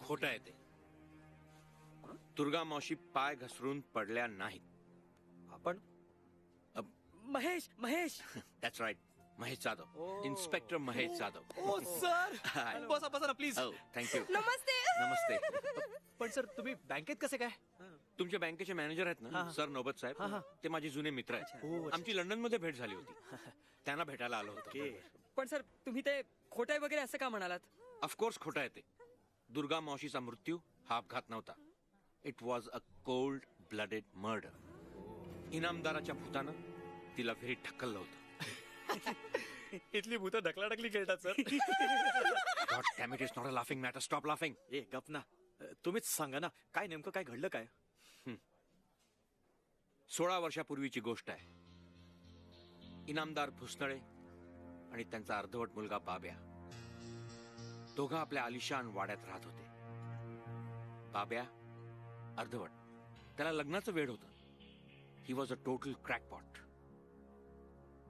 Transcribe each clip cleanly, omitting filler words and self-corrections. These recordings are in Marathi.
खोटं आहे ते. दुर्गा मावशी पाय घसरून पडल्या नाहीत. आपण Mahesh Mahesh that's right, Mahesh Jadhav, inspector Mahesh Jadhav. Oh sir, Hi. बसा बसा ना प्लीज. हो, थँक्यू. नमस्ते. नमस्ते. पण सर तुम्ही बँकेत कसे काय? तुमच्या बँकेचे मॅनेजर आहेत हा, ना हा. सर नौबत साहेब, हा, हा. ते माझे जुने मित्र ओ, आहेत. अच्छा. आमची लंडन मध्ये भेट झाली होती. त्यांना भेटायला आलो होतो. पण सर तुम्ही ते खोटं आहे वगैरे असं का म्हणालात? ऑफकोर्स खोटं आहे ते. दुर्गा मावशीचा मृत्यू हा अपघात नव्हता. It was a cold blooded murder. इनामदाराच्या भूतानं तिला विहिरीत ढकललं होतं. इथली भूतं ढकलाढकली खेळतात sir. God damn it, it's not a laughing matter. Stop laughing. ए गप ना, तुम्हीच सांगा ना काय नेमकं काय घडलं काय? 16 वर्षापूर्वीची गोष्ट आहे. इनामदार भुसनळे आणि त्यांचा अर्धवट मुलगा बाब्या दोघं आपल्या आलिशान वाड्यात राहत होते. बाब्या अर्धवट, त्याला लग्नाचं वेड होतं. He was a total क्रॅकपॉट.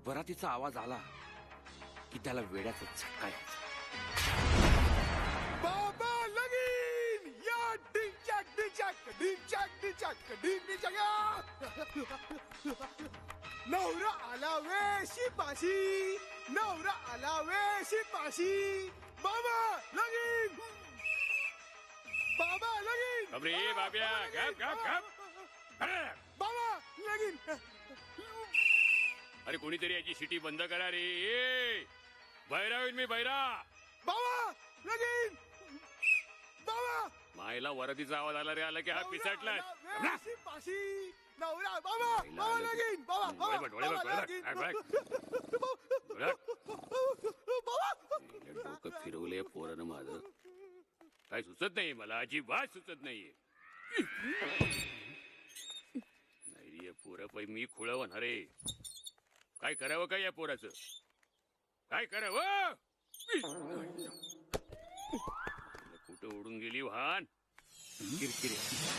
वरातीचा आवाज आला की त्याला वेड्याचा झटका यायचा. बाबा लगीन या डिचक डिचक डिचक डिचक डिचक नवरा आला वे शिपाशी, नवरा आला वे शिपाशी. बाबा लगीन, बाबा लगीन. अरे बाब्या गप गप गप. अरे बाबा लगीन. अरे कोणीतरी याची शिटी बंद करा रे. ए, बैरा होईल मी बैरा. बाबा लगीन. बाबा मायला वरतीचा आवाज आला रे. आला की हा पिसटलाय. नवरा शिपाशी, नवरा. बाबा बाबा लगीन. बाबा बाबा बाबा लगीन. डोकं फिरवले पोरानं माझं. काय सुचत नाही मला, अजिबात सुचत नाहीये. नाही रे पोरा पै मी खुळ होणार रे. काय करावं काय या पोराचं, काय करावं? कुठं उडून गेली वाहन. किरकिरे